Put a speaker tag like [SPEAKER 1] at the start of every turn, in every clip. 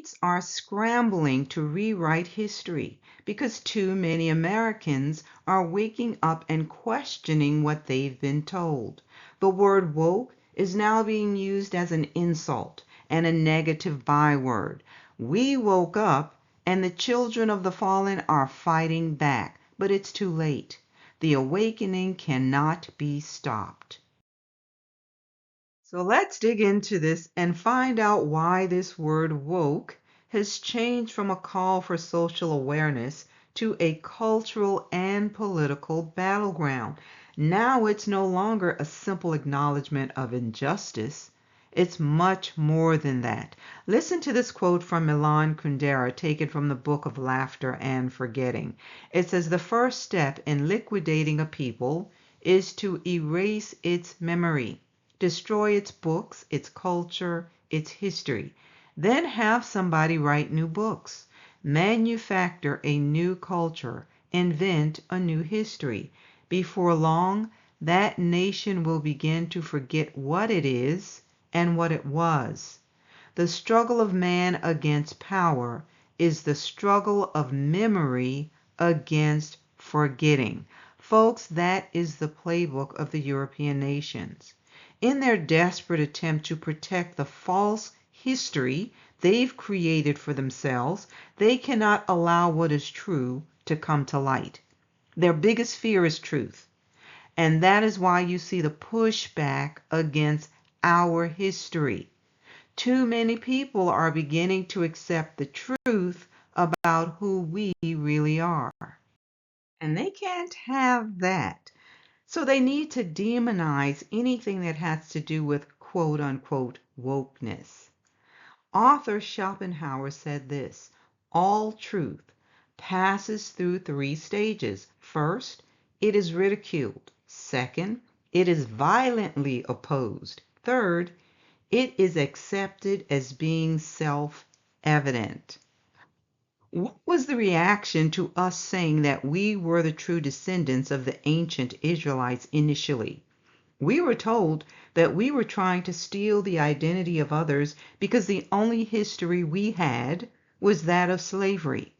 [SPEAKER 1] elites are scrambling to rewrite history because too many Americans are waking up and questioning what they've been told. The word woke is now being used as an insult and a negative byword. We woke up and the children of the fallen are fighting back, but it's too late. The awakening cannot be stopped. So let's dig into this and find out why this word woke has changed from a call for social awareness to a cultural and political battleground. Now it's no longer a simple acknowledgement of injustice. It's much more than that. Listen to this quote from Milan Kundera, taken from the Book of Laughter and Forgetting. It says, "The first step in liquidating a people is to erase its memory. Destroy its books, its culture, its history. Then have somebody write new books. Manufacture a new culture. Invent a new history. Before long, that nation will begin to forget what it is and what it was. The struggle of man against power is the struggle of memory against forgetting." Folks, that is the playbook of the European nations. In their desperate attempt to protect the false history they've created for themselves, they cannot allow what is true to come to light. Their biggest fear is truth. And that is why you see the pushback against our history. Too many people are beginning to accept the truth about who we really are. And they can't have that. So they need to demonize anything that has to do with quote unquote wokeness. Author Schopenhauer said this: "All truth passes through three stages. First, it is ridiculed. Second, it is violently opposed. Third, it is accepted as being self-evident." What was the reaction to us saying that we were the true descendants of the ancient Israelites initially? We were told that we were trying to steal the identity of others because the only history we had was that of slavery.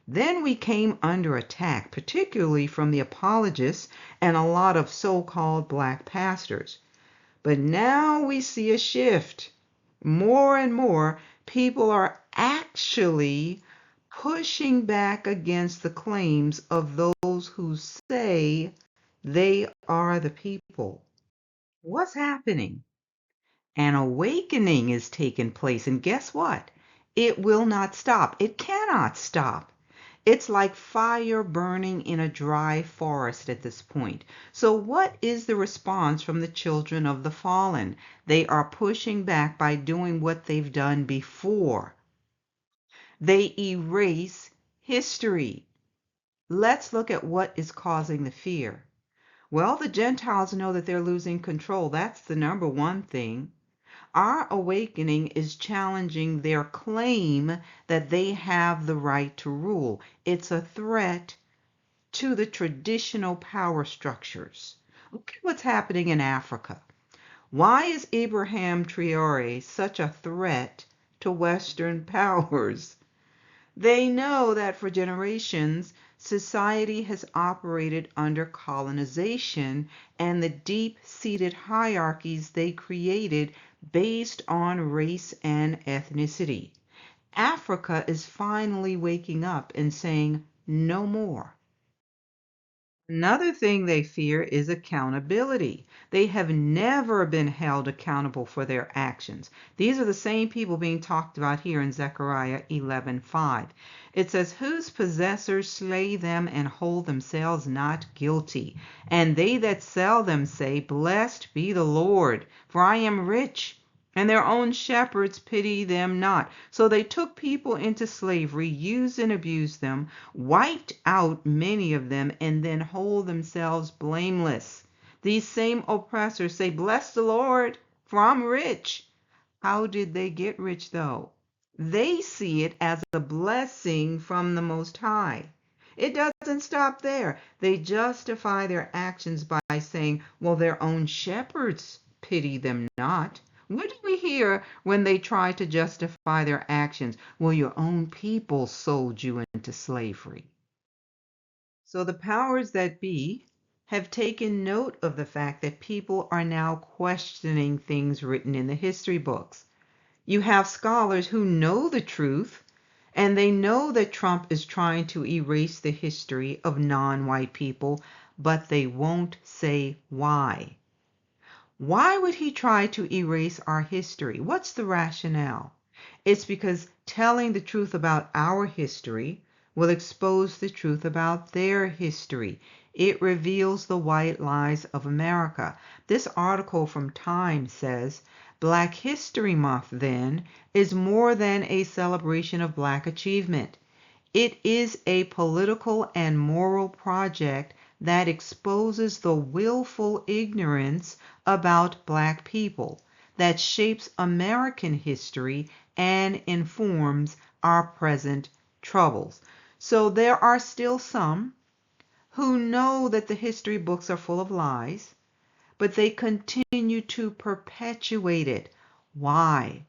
[SPEAKER 1] Then we came under attack, particularly from the apologists and a lot of so-called black pastors. But now we see a shift. More and more people are actually pushing back against the claims of those who say they are the people. What's happening? An awakening is taking place, and guess what? It will not stop. It cannot stop. It's like fire burning in a dry forest at this point. So what is the response from the children of the fallen? They are pushing back by doing what they've done before. They erase history. Let's look at what is causing the fear. Well, the Gentiles know that they're losing control. That's the number one thing. Our awakening is challenging their claim that they have the right to rule. It's a threat to the traditional power structures. Look at what's happening in Africa. Why is Abraham Traore such a threat to Western powers? They know that for generations, society has operated under colonization and the deep-seated hierarchies they created based on race and ethnicity. Africa is finally waking up and saying, no more. Another thing they fear is accountability. They have never been held accountable for their actions. These are the same people being talked about here in Zechariah 11:5. It says, "Whose possessors slay them and hold themselves not guilty. And they that sell them say, Blessed be the Lord, for I am rich. And their own shepherds pity them not." So they took people into slavery, used and abused them, wiped out many of them, and then hold themselves blameless. These same oppressors say, "Bless the Lord, for I'm rich." How did they get rich though? They see it as a blessing from the Most High. It doesn't stop there. They justify their actions by saying, well, their own shepherds pity them not. What do we hear when they try to justify their actions, well, your own people sold you into slavery. So the powers that be have taken note of the fact that people are now questioning things written in the history books. You have scholars who know the truth, and they know that Trump is trying to erase the history of non-white people, but they won't say why. Why would he try to erase our history? What's the rationale? It's because telling the truth about our history will expose the truth about their history. It reveals the white lies of America. This article from Time says, Black History Month, then, is more than a celebration of Black achievement. It is a political and moral project that exposes the willful ignorance about Black people, that shapes American history and informs our present troubles. So there are still some who know that the history books are full of lies, but they continue to perpetuate it. Why?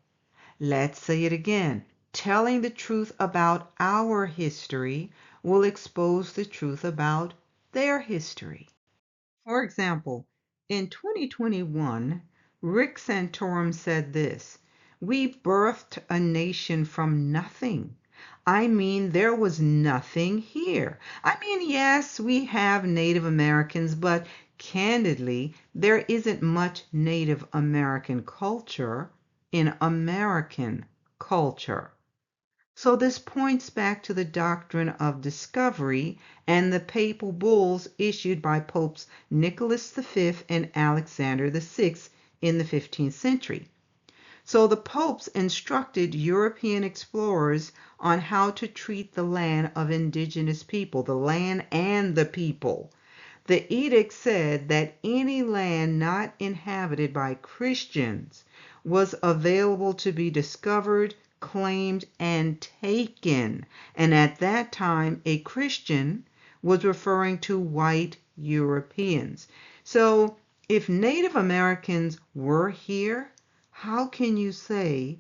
[SPEAKER 1] Let's say it again. Telling the truth about our history will expose the truth about their history. For example, in 2021, Rick Santorum said this, "We birthed a nation from nothing. I mean, there was nothing here. I mean, yes, we have Native Americans, but candidly, there isn't much Native American culture in American culture." So this points back to the doctrine of discovery and the papal bulls issued by Popes Nicholas V and Alexander VI in the 15th century. So the popes instructed European explorers on how to treat the land of indigenous people, the land and the people. The edict said that any land not inhabited by Christians was available to be discovered, claimed, and taken. And at that time, a Christian was referring to white Europeans. So if Native Americans were here, how can you say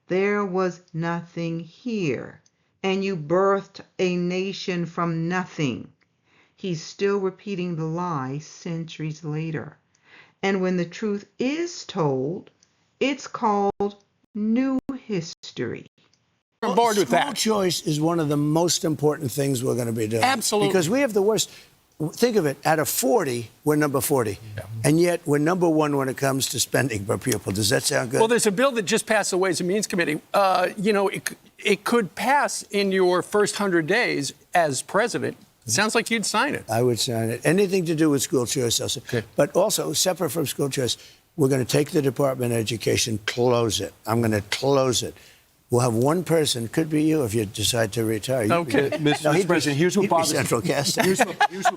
[SPEAKER 1] there was nothing here and you birthed a nation from nothing? He's still repeating the lie centuries later. And when the truth is told, it's called new history.
[SPEAKER 2] On board with that.
[SPEAKER 3] School choice is one of the most important things we're going to be doing.
[SPEAKER 2] Absolutely.
[SPEAKER 3] Because we have the worst. Think of it. Out of 40, we're number 40. Yeah. And yet we're number one when it comes to spending per pupil. Does that sound good?
[SPEAKER 2] Well, there's a bill that just passed the Ways and Means Committee. It could pass in your first 100 days as president. Sounds like you'd sign it.
[SPEAKER 3] I would sign it. Anything to do with school choice, also. Okay. But also, separate from school choice, we're going to take the Department of Education, close it. I'm going to close it. We'll have one person, could be you if you decide to retire.
[SPEAKER 2] Okay.
[SPEAKER 4] Mr. President, here's what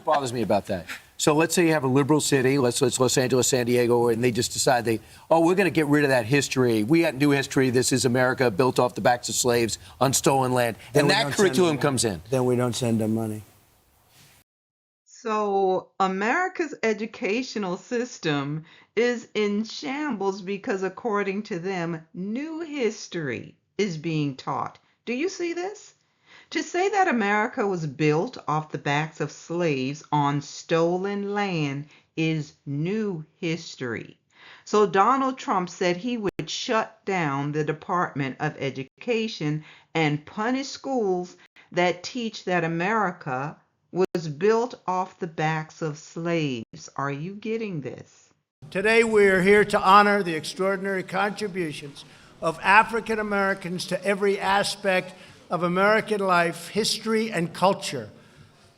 [SPEAKER 4] bothers me about that. So let's say you have a liberal city, let's Los Angeles, San Diego, and they just decide we're going to get rid of that history. We got new history. This is America built off the backs of slaves on stolen land. And that curriculum comes in.
[SPEAKER 3] Then we don't send them money.
[SPEAKER 1] So America's educational system is in shambles because, according to them, new history is being taught. Do you see this? To say that America was built off the backs of slaves on stolen land is new history. So Donald Trump said he would shut down the Department of Education and punish schools that teach that America was built off the backs of slaves. Are you getting this?
[SPEAKER 5] Today we are here to honor the extraordinary contributions of African Americans to every aspect of American life, history, and culture.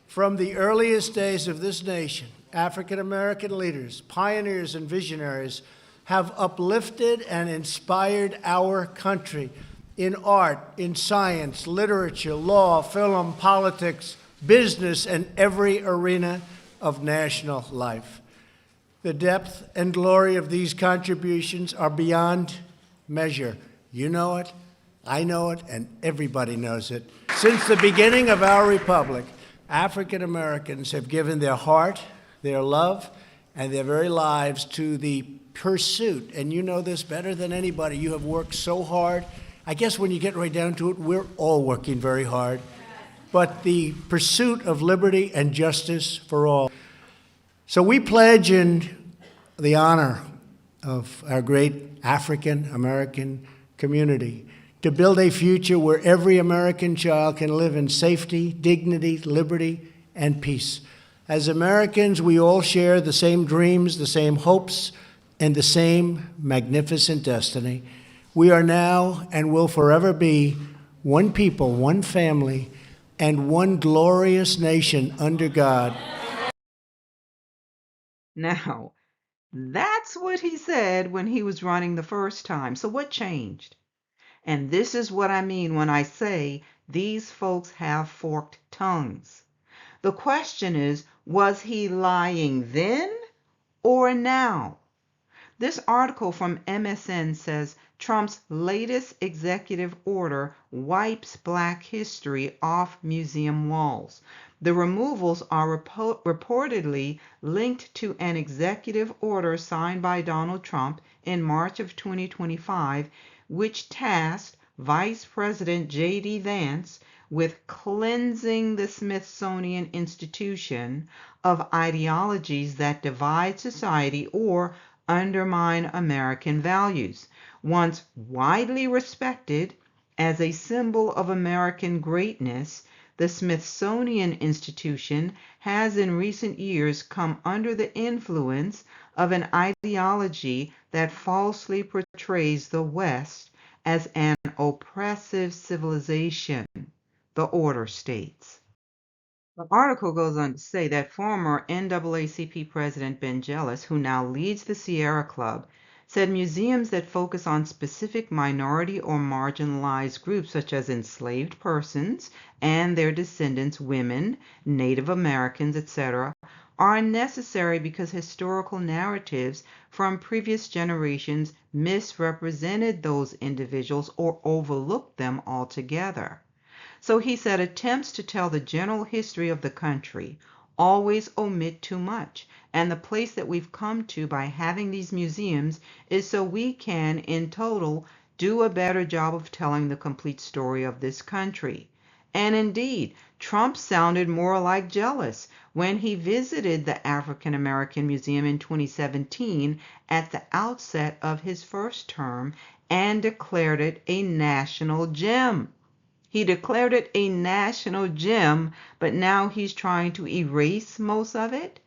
[SPEAKER 5] From the earliest days of this nation, African American leaders, pioneers, and visionaries have uplifted and inspired our country in art, in science, literature, law, film, politics, business, and every arena of national life. The depth and glory of these contributions are beyond measure. You know it, I know it, and everybody knows it. Since the beginning of our republic, African Americans have given their heart, their love, and their very lives to the pursuit, and you know this better than anybody, you have worked so hard. I guess when you get right down to it, we're all working very hard. But the pursuit of liberty and justice for all. So we pledge in the honor of our great African American community to build a future where every American child can live in safety, dignity, liberty, and peace. As Americans, we all share the same dreams, the same hopes, and the same magnificent destiny. We are now and will forever be one people, one family, and one glorious nation under God.
[SPEAKER 1] Now, that's what he said when he was running the first time. So what changed? And this is what I mean when I say these folks have forked tongues. The question is, was he lying then or now? This article from MSN says Trump's latest executive order wipes Black history off museum walls. The removals are reportedly linked to an executive order signed by Donald Trump in March of 2025, which tasked Vice President J.D. Vance with cleansing the Smithsonian Institution of ideologies that divide society or undermine American values. Once widely respected as a symbol of American greatness, the Smithsonian Institution has in recent years come under the influence of an ideology that falsely portrays the West as an oppressive civilization, the order states. The article goes on to say that former NAACP President Ben Jealous, who now leads the Sierra Club, said museums that focus on specific minority or marginalized groups such as enslaved persons and their descendants, women, Native Americans, etc., are unnecessary because historical narratives from previous generations misrepresented those individuals or overlooked them altogether. So he said attempts to tell the general history of the country always omit too much, and the place that we've come to by having these museums is so we can, in total, do a better job of telling the complete story of this country. And indeed, Trump sounded more like Jealous when he visited the African American Museum in 2017 at the outset of his first term and declared it a national gem. He declared it a national gem, but now he's trying to erase most of it.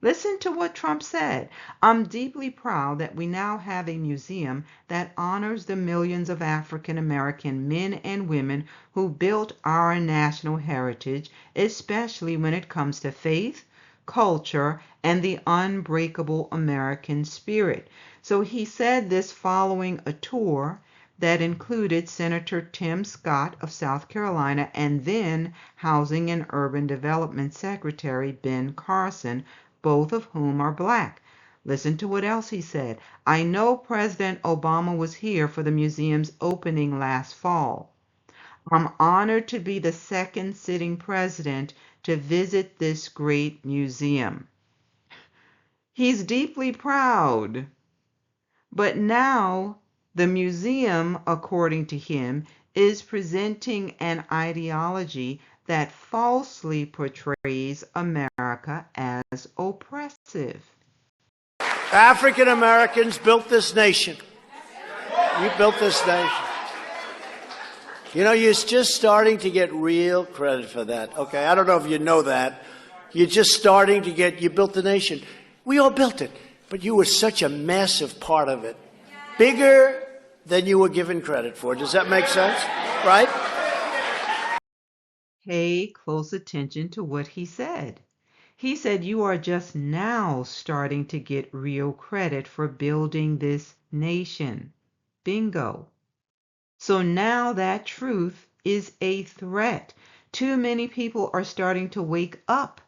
[SPEAKER 1] Listen to what Trump said. I'm deeply proud that we now have a museum that honors the millions of African American men and women who built our national heritage, especially when it comes to faith, culture, and the unbreakable American spirit. So he said this following a tour that included Senator Tim Scott of South Carolina and then Housing and Urban Development Secretary Ben Carson, both of whom are Black. Listen to what else he said. I know President Obama was here for the museum's opening last fall. I'm honored to be the second sitting president to visit this great museum. He's deeply proud. But now the museum, according to him, is presenting an ideology that falsely portrays America as oppressive.
[SPEAKER 5] African Americans built this nation. You built this nation. You know, you're just starting to get real credit for that. Okay, I don't know if you know that. You're just starting to get, you built the nation. We all built it, but you were such a massive part of it. Bigger than you were given credit for. Does that make sense? Right?
[SPEAKER 1] Pay close attention to what he said. He said you are just now starting to get real credit for building this nation. Bingo. So now that truth is a threat. Too many people are starting to wake up.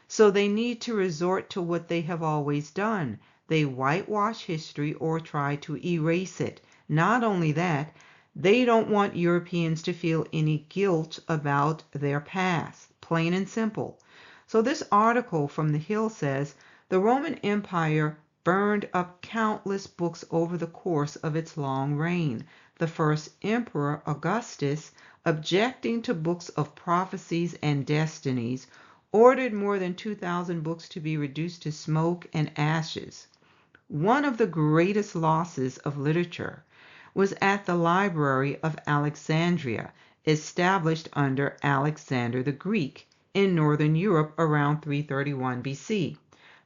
[SPEAKER 1] So they need to resort to what they have always done. They whitewash history or try to erase it. Not only that, they don't want Europeans to feel any guilt about their past. Plain and simple. So this article from The Hill says the Roman Empire burned up countless books over the course of its long reign. The first emperor, Augustus, objecting to books of prophecies and destinies, ordered more than 2,000 books to be reduced to smoke and ashes. One of the greatest losses of literature was at the Library of Alexandria, established under Alexander the Greek in northern Europe around 331 BC.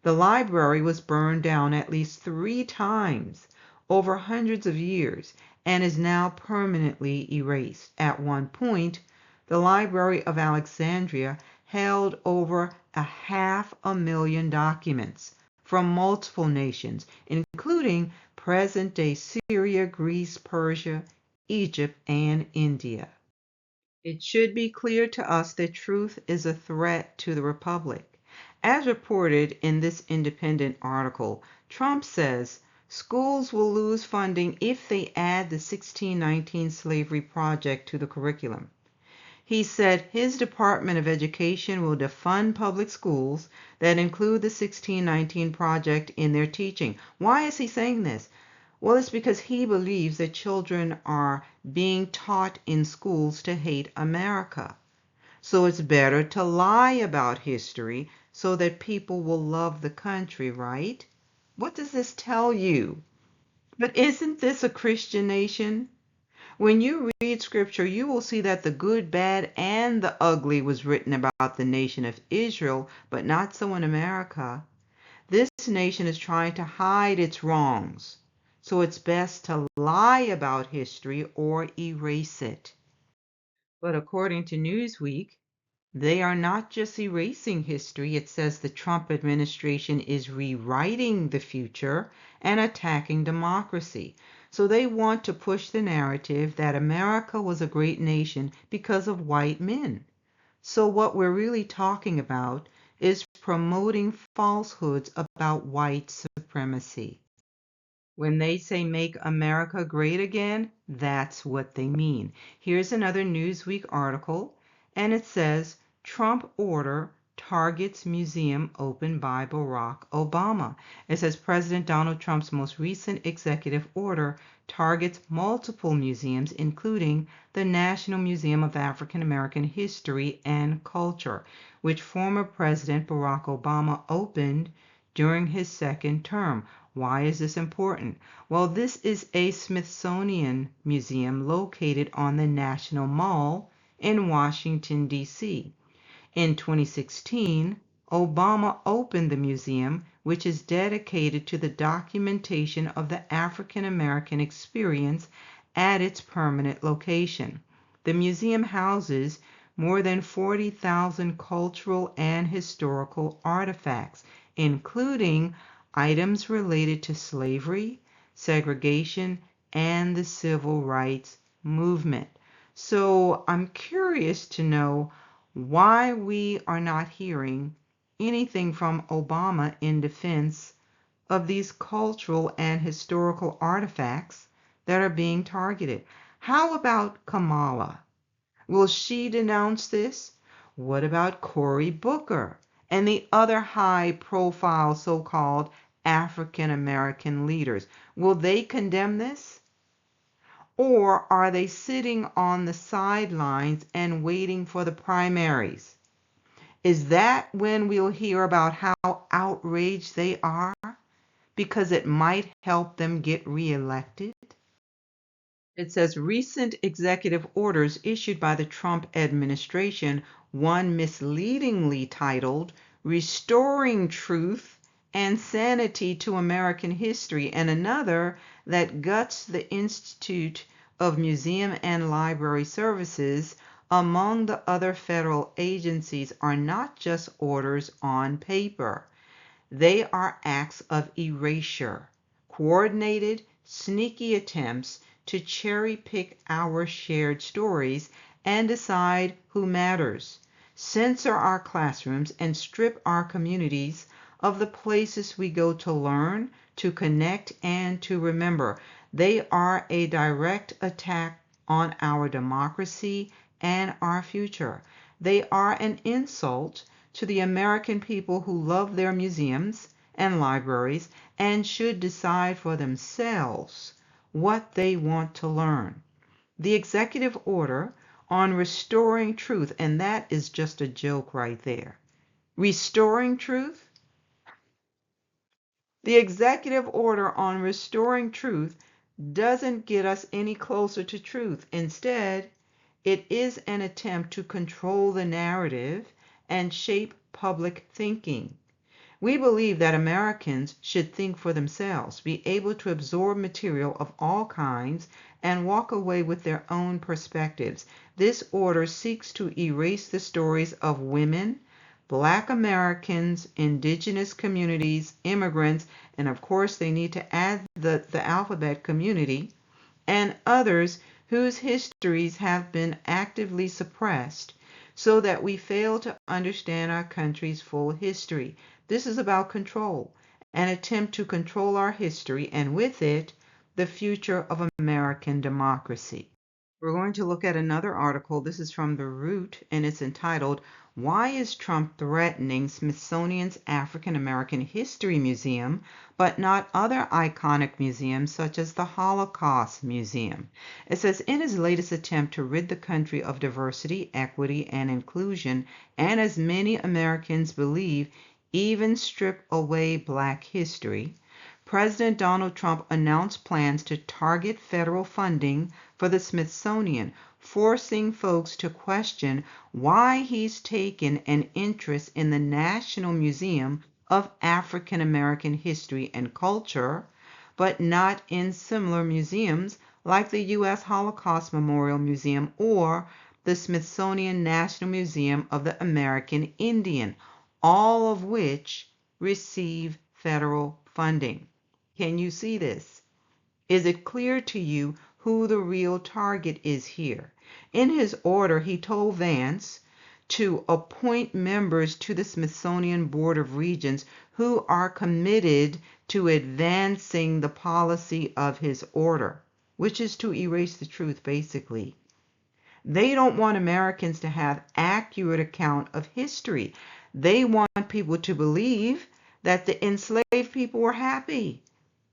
[SPEAKER 1] The library was burned down at least 3 times over hundreds of years and is now permanently erased. At one point, the Library of Alexandria held over 500,000 documents from multiple nations, including present-day Syria, Greece, Persia, Egypt, and India. It should be clear to us that truth is a threat to the Republic. As reported in this independent article, Trump says schools will lose funding if they add the 1619 Slavery Project to the curriculum. He said his Department of Education will defund public schools that include the 1619 Project in their teaching. Why is he saying this? Well, it's because he believes that children are being taught in schools to hate America. So it's better to lie about history so that people will love the country, right? What does this tell you? But isn't this a Christian nation? When you read scripture, you will see that the good, bad, and the ugly was written about the nation of Israel, but not so in America. This nation is trying to hide its wrongs, so it's best to lie about history or erase it. But according to Newsweek, they are not just erasing history. It says the Trump administration is rewriting the future and attacking democracy. So they want to push the narrative that America was a great nation because of white men. So what we're really talking about is promoting falsehoods about white supremacy. When they say make America great again, that's what they mean. Here's another Newsweek article, and it says, Trump order targets museum opened by Barack Obama. It says President Donald Trump's most recent executive order targets multiple museums, including the National Museum of African American History and Culture, which former President Barack Obama opened during his second term. Why is this important? Well, this is a Smithsonian museum located on the National Mall in Washington, D.C. In 2016, Obama opened the museum, which is dedicated to the documentation of the African American experience at its permanent location. The museum houses more than 40,000 cultural and historical artifacts, including items related to slavery, segregation, and the civil rights movement. So I'm curious to know why we are not hearing anything from Obama in defense of these cultural and historical artifacts that are being targeted. How about Kamala? Will she denounce this? What about Cory Booker and the other high-profile so-called African American leaders? Will they condemn this? Or are they sitting on the sidelines and waiting for the primaries? Is that when we'll hear about how outraged they are because it might help them get reelected? It says recent executive orders issued by the Trump administration, one misleadingly titled Restoring Truth and Sanity to American History, and another that guts the Institute of Museum and Library Services, among the other federal agencies, are not just orders on paper. They are acts of erasure, coordinated, sneaky attempts to cherry-pick our shared stories and decide who matters, censor our classrooms, and strip our communities of the places we go to learn, to connect, and to remember. They are a direct attack on our democracy and our future. They are an insult to the American people who love their museums and libraries and should decide for themselves what they want to learn. The executive order on restoring truth, and that is just a joke right there. Restoring truth? The executive order on restoring truth doesn't get us any closer to truth. Instead, it is an attempt to control the narrative and shape public thinking. We believe that Americans should think for themselves, be able to absorb material of all kinds, and walk away with their own perspectives. This order seeks to erase the stories of women, Black Americans, indigenous communities, immigrants, and of course they need to add the alphabet community, and others whose histories have been actively suppressed, so that we fail to understand our country's full history. This is about control, an attempt to control our history, and with it, the future of American democracy. We're going to look at another article. This is from The Root, and it's entitled, "Why is Trump Threatening Smithsonian's African American History Museum, but not other iconic museums such as the Holocaust Museum?" It says, in his latest attempt to rid the country of diversity, equity, and inclusion, and as many Americans believe, even strip away Black history, President Donald Trump announced plans to target federal funding for the Smithsonian, forcing folks to question why he's taken an interest in the National Museum of African American History and Culture, but not in similar museums like the U.S. Holocaust Memorial Museum or the Smithsonian National Museum of the American Indian, all of which receive federal funding. Can you see this? Is it clear to you who the real target is here? In his order, he told Vance to appoint members to the Smithsonian Board of Regents who are committed to advancing the policy of his order, which is to erase the truth, basically. They don't want Americans to have accurate account of history. They want people to believe that the enslaved people were happy.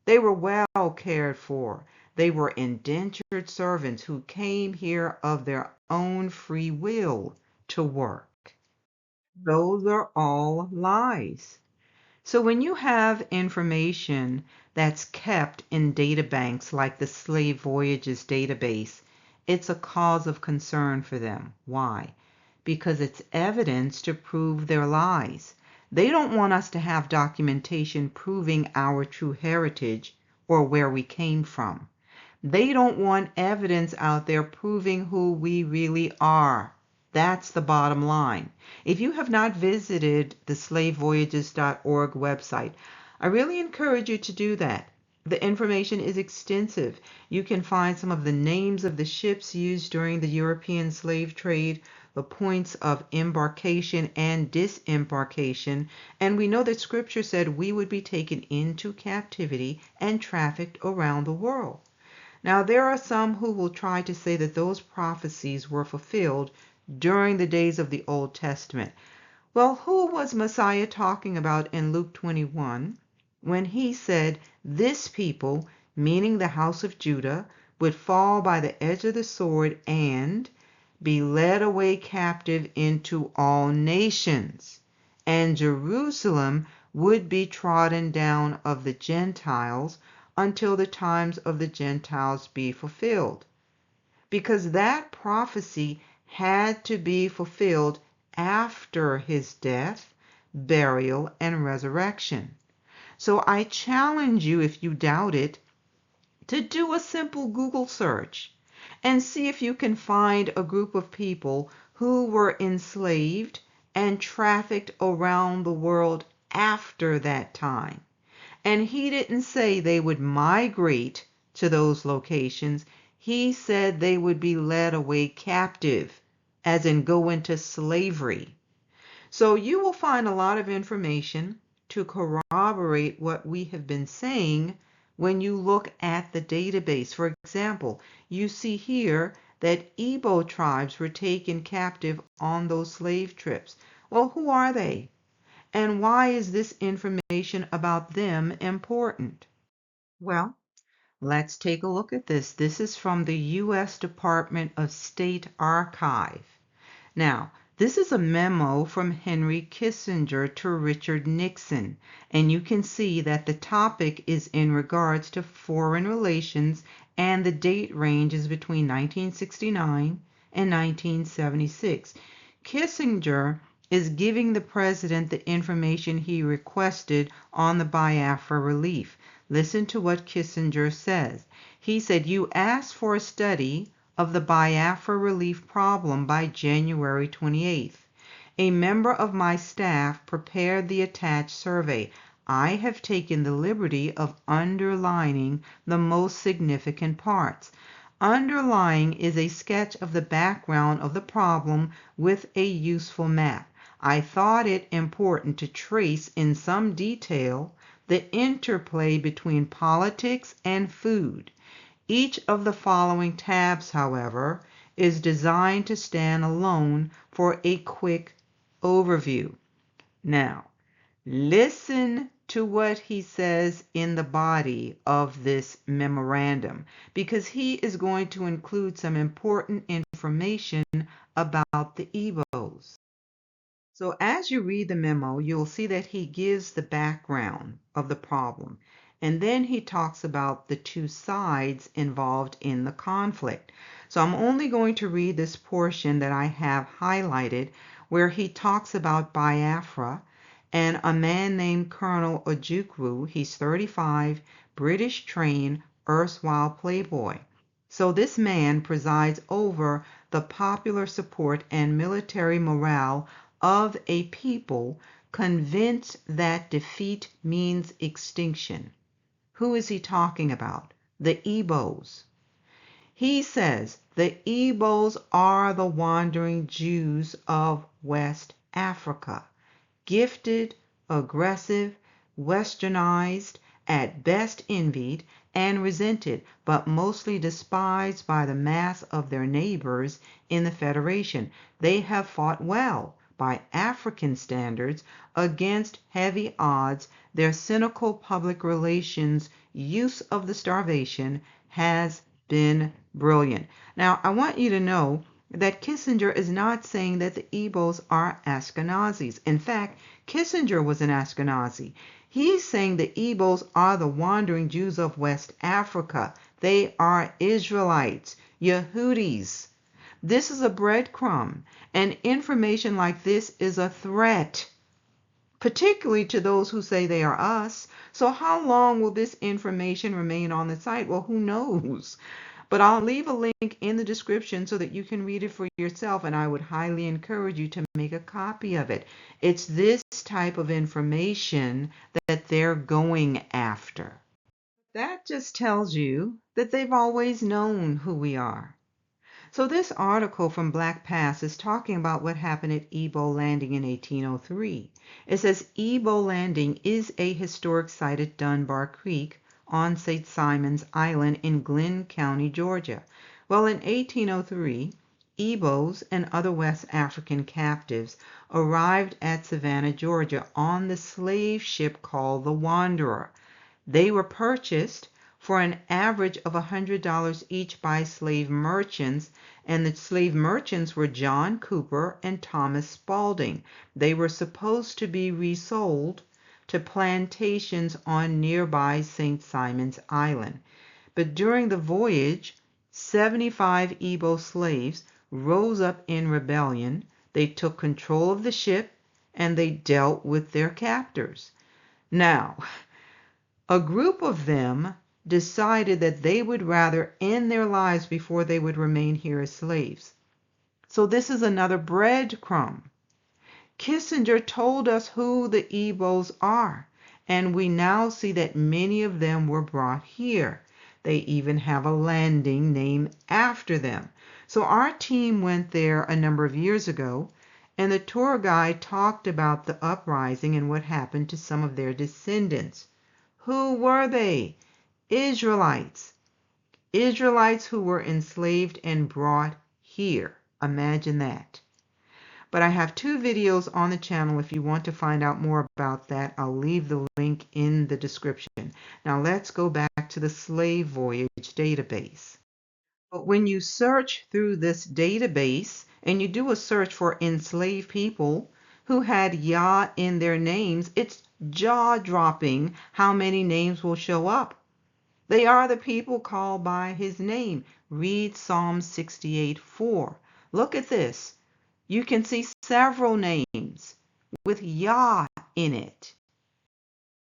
[SPEAKER 1] They were well cared for. They were indentured servants who came here of their own free will to work. Those are all lies. So when you have information that's kept in databanks like the Slave Voyages database, it's a cause of concern for them. Why? Because it's evidence to prove their lies. They don't want us to have documentation proving our true heritage or where we came from. They don't want evidence out there proving who we really are. That's the bottom line. If you have not visited the slavevoyages.org website, I really encourage you to do that. The information is extensive. You can find some of the names of the ships used during the European slave trade, the points of embarkation and disembarkation, and we know that Scripture said we would be taken into captivity and trafficked around the world. Now, there are some who will try to say that those prophecies were fulfilled during the days of the Old Testament. Well, who was Messiah talking about in Luke 21 when he said this people, meaning the house of Judah, would fall by the edge of the sword and be led away captive into all nations, and Jerusalem would be trodden down of the Gentiles until the times of the Gentiles be fulfilled? Because that prophecy had to be fulfilled after his death, burial, and resurrection. So I challenge you, if you doubt it, to do a simple Google search and see if you can find a group of people who were enslaved and trafficked around the world after that time. And he didn't say they would migrate to those locations. He said they would be led away captive, as in go into slavery. So you will find a lot of information to corroborate what we have been saying when you look at the database. For example, you see here that Igbo tribes were taken captive on those slave trips. Well, who are they? And why is this information about them important? Well, let's take a look at this. This is from the U.S. Department of State Archive. Now, this is a memo from Henry Kissinger to Richard Nixon, and you can see that the topic is in regards to foreign relations, and the date range is between 1969 and 1976. Kissinger is giving the president the information he requested on the Biafra relief. Listen to what Kissinger says. He said, "You asked for a study of the Biafra relief problem by January 28th. A member of my staff prepared the attached survey. I have taken the liberty of underlining the most significant parts. Underlying is a sketch of the background of the problem with a useful map. I thought it important to trace in some detail the interplay between politics and food. Each of the following tabs, however, is designed to stand alone for a quick overview." Now, listen to what he says in the body of this memorandum, because he is going to include some important information about the Igbos. So as you read the memo, you'll see that he gives the background of the problem, and then he talks about the two sides involved in the conflict. So I'm only going to read this portion that I have highlighted, where he talks about Biafra and a man named Colonel Ojukwu. He's 35, British trained, erstwhile playboy. So this man presides over the popular support and military morale of a people convinced that defeat means extinction. Who is he talking about? The Igbos. He says the Igbos are the wandering Jews of West Africa, gifted, aggressive, westernized, at best envied and resented, but mostly despised by the mass of their neighbors in the Federation. They have fought well, by African standards, against heavy odds. Their cynical public relations use of the starvation has been brilliant. Now, I want you to know that Kissinger is not saying that the Igbos are Ashkenazis. In fact, Kissinger was an Ashkenazi. He's saying the Igbos are the wandering Jews of West Africa. They are Israelites, Yehudis. This is a breadcrumb, and information like this is a threat, particularly to those who say they are us. So how long will this information remain on the site? Well, who knows? But I'll leave a link in the description so that you can read it for yourself, and I would highly encourage you to make a copy of it. It's this type of information that they're going after. That just tells you that they've always known who we are. So this article from Black Pass is talking about what happened at Ebo Landing in 1803. It says Ebo Landing is a historic site at Dunbar Creek on St. Simon's Island in Glynn County, Georgia. Well, in 1803, Ebos and other West African captives arrived at Savannah, Georgia on the slave ship called the Wanderer. They were purchased for an average of $100 each by slave merchants, and the slave merchants were John Cooper and Thomas Spalding. They were supposed to be resold to plantations on nearby St. Simon's Island. But during the voyage, 75 Ebo slaves rose up in rebellion. They took control of the ship and they dealt with their captors. Now, a group of them decided that they would rather end their lives before they would remain here as slaves. So this is another breadcrumb. Kissinger told us who the Ebos are, and we now see that many of them were brought here. They even have a landing named after them. So our team went there a number of years ago, and the tour guide talked about the uprising and what happened to some of their descendants. Who were they? Israelites. Israelites who were enslaved and brought here. Imagine that. But I have 2 videos on the channel if you want to find out more about that. I'll leave the link in the description. Now let's go back to the slave voyage database. But when you search through this database and you do a search for enslaved people who had Yah in their names, it's jaw-dropping how many names will show up. They are the people called by his name. Read Psalm 68:4. Look at this. You can see several names with Yah in it.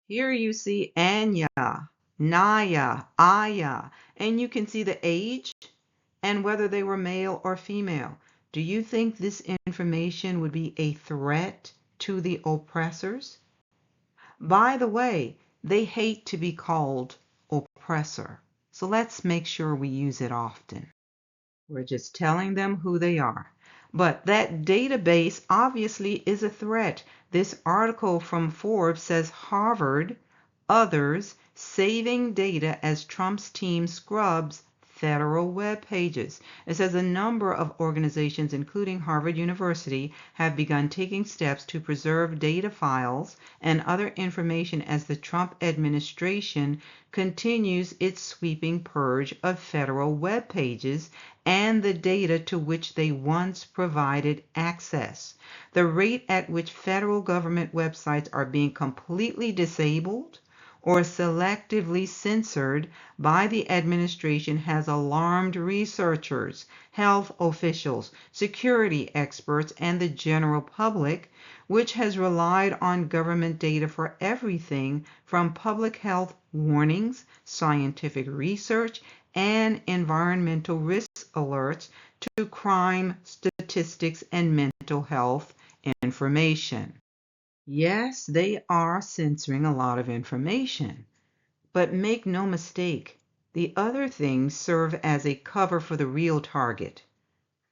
[SPEAKER 1] Here you see Anya, Naya, Aya, and you can see the age and whether they were male or female. Do you think this information would be a threat to the oppressors? By the way, they hate to be called oppressor, so let's make sure we use it often. We're just telling them who they are. But that database obviously is a threat. This article from Forbes says Harvard, others, saving data as Trump's team scrubs federal web pages. It says a number of organizations, including Harvard University, have begun taking steps to preserve data files and other information as the Trump administration continues its sweeping purge of federal web pages and the data to which they once provided access. The rate at which federal government websites are being completely disabled or selectively censored by the administration has alarmed researchers, health officials, security experts, and the general public, which has relied on government data for everything from public health warnings, scientific research, and environmental risk alerts to crime statistics and mental health information. Yes, they are censoring a lot of information, but make no mistake, the other things serve as a cover for the real target.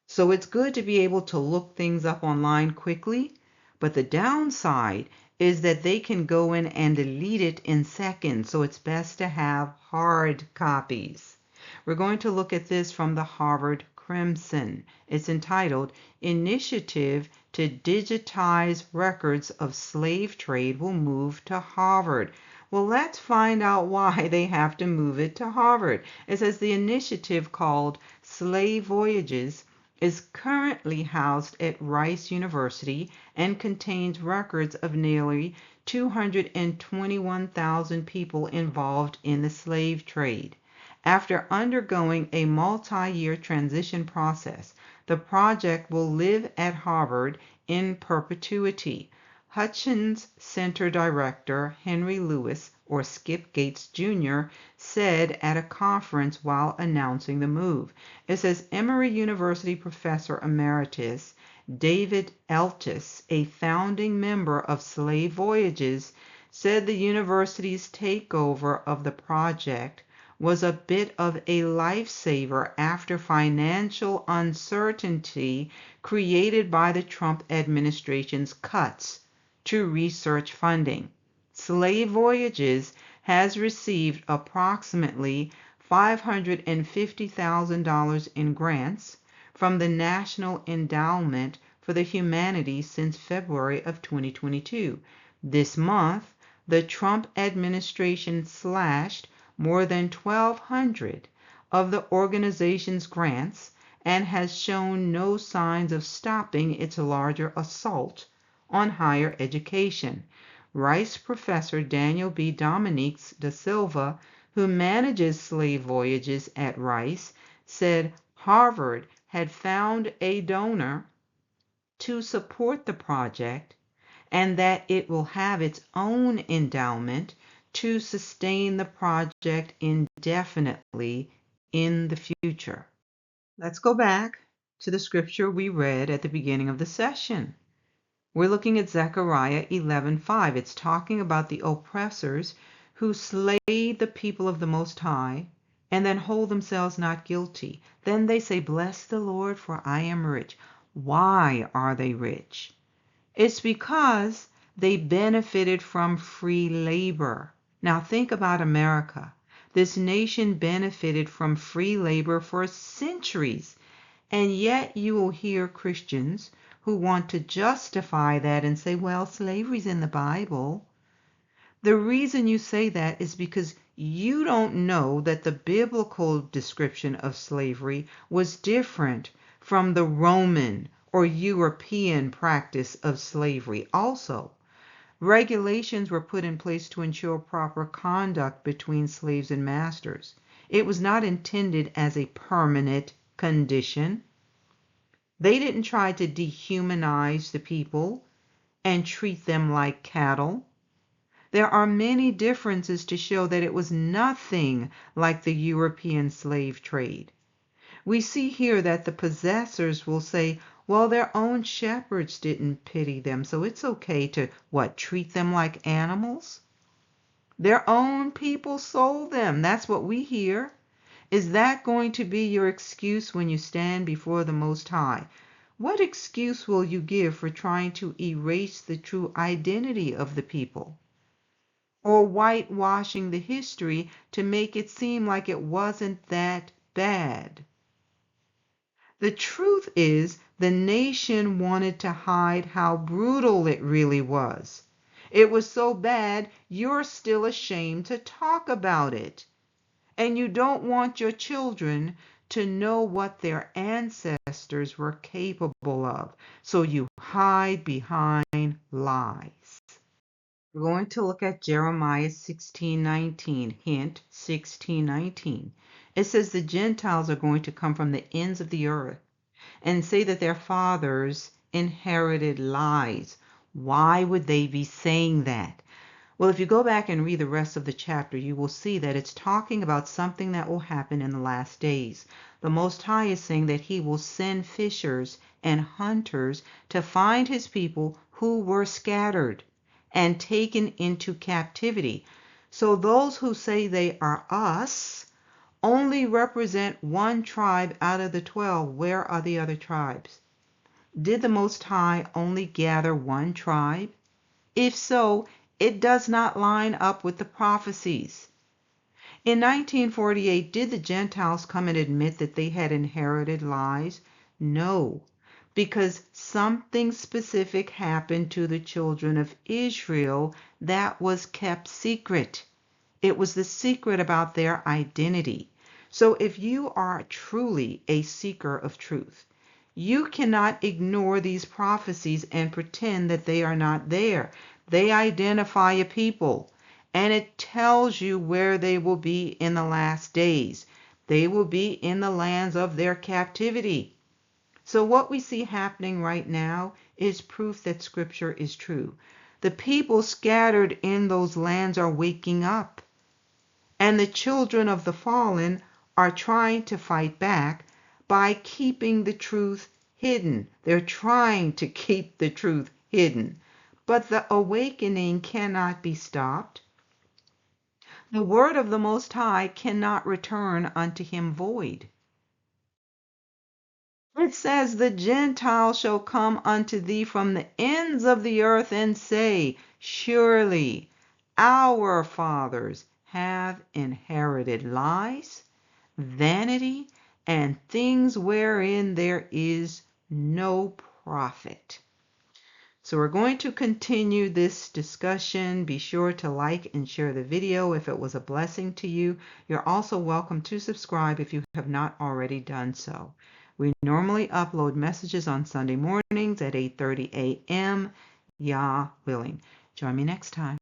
[SPEAKER 1] So it's good to be able to look things up online quickly, but the downside is that they can go in and delete it in seconds, so it's best to have hard copies. We're going to look at this from the Harvard Crimson. It's entitled, Initiative to Digitize Records of Slave Trade Will Move to Harvard. Well, let's find out why they have to move it to Harvard. It says the initiative, called Slave Voyages, is currently housed at Rice University and contains records of nearly 221,000 people involved in the slave trade. After undergoing a multi-year transition process, the project will live at Harvard in perpetuity. Hutchins Center Director Henry Lewis, or Skip Gates Jr., said at a conference while announcing the move. It says Emory University Professor Emeritus David Eltis, a founding member of Slave Voyages, said the university's takeover of the project was a bit of a lifesaver after financial uncertainty created by the Trump administration's cuts to research funding. Slave Voyages has received approximately $550,000 in grants from the National Endowment for the Humanities since February of 2022. This month, the Trump administration slashed more than 1,200 of the organization's grants and has shown no signs of stopping its larger assault on higher education. Rice professor Daniel B. Dominiques da Silva, who manages Slave Voyages at Rice, said Harvard had found a donor to support the project and that it will have its own endowment to sustain the project indefinitely in the future. Let's go back to the scripture we read at the beginning of the session. We're looking at Zechariah 11:5. It's talking about the oppressors who slay the people of the Most High and then hold themselves not guilty. Then they say, "Bless the Lord, for I am rich." Why are they rich? It's because they benefited from free labor. Now think about America. This nation benefited from free labor for centuries, and yet you will hear Christians who want to justify that and say, well, slavery's in the Bible. The reason you say that is because you don't know that the biblical description of slavery was different from the Roman or European practice of slavery. Also, regulations were put in place to ensure proper conduct between slaves and masters. It was not intended as a permanent condition. They didn't try to dehumanize the people and treat them like cattle. There are many differences to show that it was nothing like the European slave trade. We see here that the possessors will say, well, their own shepherds didn't pity them, so it's okay to, treat them like animals? Their own people sold them. That's what we hear. Is that going to be your excuse when you stand before the Most High? What excuse will you give for trying to erase the true identity of the people? Or whitewashing the history to make it seem like it wasn't that bad? The truth is, the nation wanted to hide how brutal it really was. It was so bad, you're still ashamed to talk about it. And you don't want your children to know what their ancestors were capable of. So you hide behind lies. We're going to look at Jeremiah 16:19. Hint, 16:19. It says the Gentiles are going to come from the ends of the earth and say that their fathers inherited lies. Why would they be saying that? Well, if you go back and read the rest of the chapter, you will see that it's talking about something that will happen in the last days. The Most High is saying that he will send fishers and hunters to find his people who were scattered and taken into captivity. So those who say they are us only represent one tribe out of the 12. Where are the other tribes? Did the Most High only gather one tribe? If so, it does not line up with the prophecies. In 1948, did the Gentiles come and admit that they had inherited lies? No, because something specific happened to the children of Israel that was kept secret. It was the secret about their identity. So if you are truly a seeker of truth, you cannot ignore these prophecies and pretend that they are not there. They identify a people, and it tells you where they will be in the last days. They will be in the lands of their captivity. So what we see happening right now is proof that Scripture is true. The people scattered in those lands are waking up, and the children of the fallen are trying to fight back by keeping the truth hidden. They're trying to keep the truth hidden. But the awakening cannot be stopped. The word of the Most High cannot return unto him void. It says, the Gentiles shall come unto thee from the ends of the earth and say, surely our fathers have inherited lies, vanity, and things wherein there is no profit. So we're going to continue this discussion. Be sure to like and share the video if it was a blessing to you. You're also welcome to subscribe if you have not already done so. We normally upload messages on Sunday mornings at 8:30 a.m. Yah willing. Join me next time.